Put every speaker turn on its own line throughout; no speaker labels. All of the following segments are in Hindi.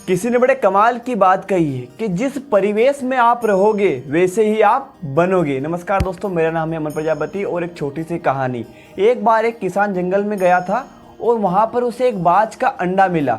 किसी ने बड़े कमाल की बात कही है कि जिस परिवेश में आप रहोगे वैसे ही आप बनोगे। नमस्कार दोस्तों, मेरा नाम है अमन प्रजापति और एक छोटी सी कहानी। एक बार एक किसान जंगल में गया था और वहाँ पर उसे एक बाज का अंडा मिला।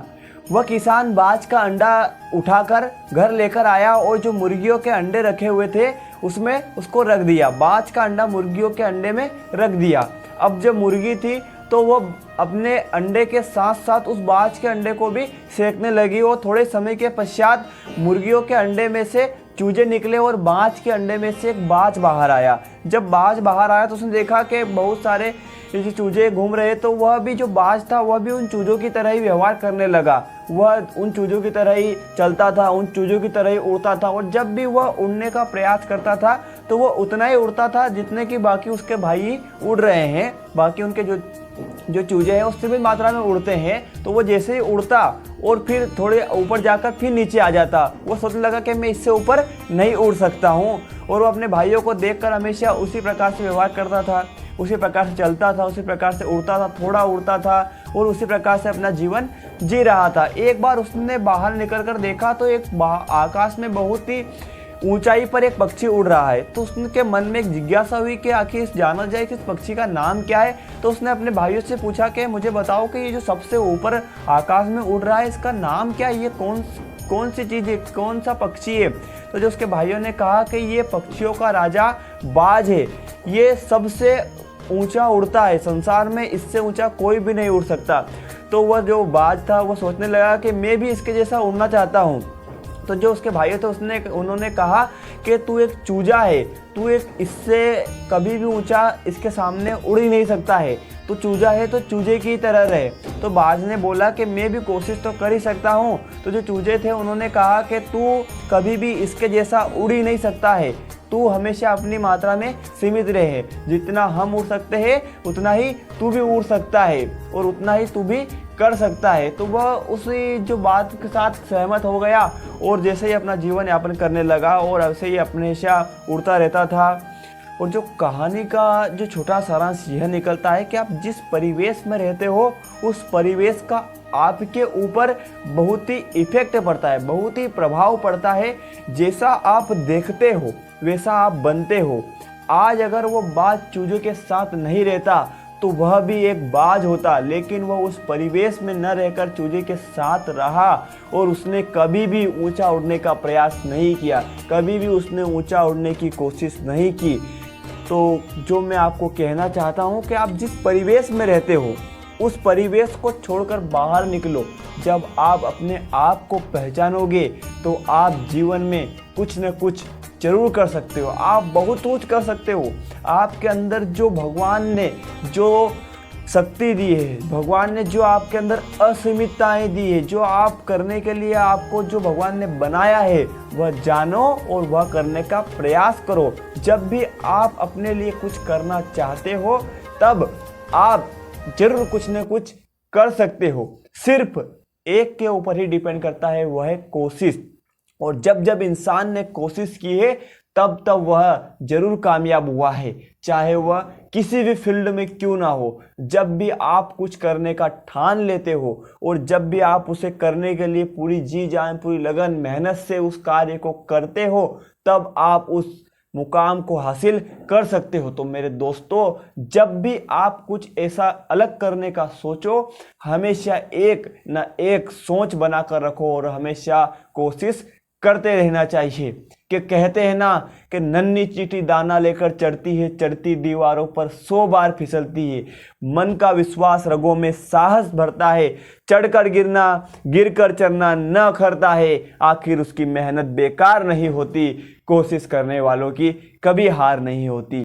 वह किसान बाज का अंडा उठाकर घर लेकर आया और जो मुर्गियों के अंडे रखे हुए थे उसमें उसको रख दिया। बाज का अंडा मुर्गियों के अंडे में रख दिया। अब जब मुर्गी थी तो वो अपने अंडे के साथ साथ उस बाज के अंडे को भी सेकने लगी और थोड़े समय के पश्चात मुर्गियों के अंडे में से चूजे निकले और बाज के अंडे में से एक बाज बाहर आया। जब बाज बाहर आया तो उसने देखा कि बहुत सारे ये चूजे घूम रहे, तो वह भी जो बाज था वह भी उन चूजों की तरह ही व्यवहार करने लगा। वह उन चूजों की तरह ही चलता था, उन चूजों की तरह ही उड़ता था और जब भी वह उड़ने का प्रयास करता था तो वह उतना ही उड़ता था जितने कि बाकी उसके भाई उड़ रहे हैं। बाकी उनके जो चूजे हैं उससे भी मात्रा में उड़ते हैं। तो वो जैसे ही उड़ता और फिर थोड़े ऊपर जाकर फिर नीचे आ जाता। वो सोचने लगा कि मैं इससे ऊपर नहीं उड़ सकता हूँ और वो अपने भाइयों को देखकर हमेशा उसी प्रकार से व्यवहार करता था, उसी प्रकार से चलता था, उसी प्रकार से उड़ता था, थोड़ा उड़ता था और उसी प्रकार से अपना जीवन जी रहा था। एक बार उसने बाहर निकल कर देखा तो एक आकाश में बहुत ही ऊंचाई पर एक पक्षी उड़ रहा है। तो उसके मन में एक जिज्ञासा हुई कि आखिर जाना जाए कि इस पक्षी का नाम क्या है। तो उसने अपने भाइयों से पूछा कि मुझे बताओ कि ये जो सबसे ऊपर आकाश में उड़ रहा है इसका नाम क्या है, ये कौन सी चीज़ है, कौन सा पक्षी है। तो जो उसके भाइयों ने कहा कि ये पक्षियों का राजा बाज है, ये सबसे ऊंचा उड़ता है, संसार में इससे ऊंचा कोई भी नहीं उड़ सकता। तो वह जो बाज था वो सोचने लगा कि मैं भी इसके जैसा उड़ना चाहता हूँ। तो जो उसके भाइयों थे उन्होंने कहा कि तू एक चूजा है, तू एक इससे कभी भी ऊंचा इसके सामने उड़ ही नहीं सकता है, तू चूजा है तो चूजे की तरह रहे। तो बाज ने बोला कि मैं भी कोशिश तो कर ही सकता हूँ। तो जो चूजे थे उन्होंने कहा कि तू कभी भी इसके जैसा उड़ ही नहीं सकता है, तू हमेशा अपनी मात्रा में सीमित रहे। जितना हम उड़ सकते हैं उतना ही तू भी उड़ सकता है और उतना ही तू भी कर सकता है। तो वह उसी जो बात के साथ सहमत हो गया और जैसे ही अपना जीवन यापन करने लगा और ऐसे ही हमेशा उड़ता रहता था। और जो कहानी का जो छोटा सारांश यह निकलता है कि आप जिस परिवेश में रहते हो उस परिवेश का आपके ऊपर बहुत ही इफेक्ट पड़ता है, बहुत ही प्रभाव पड़ता है। जैसा आप देखते हो वैसा आप बनते हो। आज अगर वो बाज चूजों के साथ नहीं रहता तो वह भी एक बाज होता, लेकिन वह उस परिवेश में न रहकर चूजे के साथ रहा और उसने कभी भी ऊंचा उड़ने का प्रयास नहीं किया, कभी भी उसने ऊंचा उड़ने की कोशिश नहीं की। तो जो मैं आपको कहना चाहता हूँ कि आप जिस परिवेश में रहते हो उस परिवेश को छोड़कर बाहर निकलो। जब आप अपने आप को पहचानोगे तो आप जीवन में कुछ न कुछ जरूर कर सकते हो, आप बहुत कुछ कर सकते हो। आपके अंदर जो भगवान ने जो शक्ति दी है, भगवान ने जो आपके अंदर असीमितताएं दी है, जो आप करने के लिए आपको जो भगवान ने बनाया है वह जानो और वह करने का प्रयास करो। जब भी आप अपने लिए कुछ करना चाहते हो तब आप जरूर कुछ न कुछ कर सकते हो। सिर्फ एक के ऊपर ही डिपेंड करता है, वह है कोशिश। और जब जब इंसान ने कोशिश की है तब तब वह जरूर कामयाब हुआ है, चाहे वह किसी भी फील्ड में क्यों ना हो। जब भी आप कुछ करने का ठान लेते हो और जब भी आप उसे करने के लिए पूरी जी जान, पूरी लगन, मेहनत से उस कार्य को करते हो तब आप उस मुकाम को हासिल कर सकते हो। तो मेरे दोस्तों, जब भी आप कुछ ऐसा अलग करने का सोचो, हमेशा एक न एक सोच बनाकर रखो और हमेशा कोशिश करते रहना चाहिए। कि कहते हैं ना कि नन्ही चींटी दाना लेकर चढ़ती है, चढ़ती दीवारों पर 100 बार फिसलती है। मन का विश्वास रगों में साहस भरता है, चढ़कर गिरना, गिरकर चढ़ना न खरता है। आखिर उसकी मेहनत बेकार नहीं होती, कोशिश करने वालों की कभी हार नहीं होती।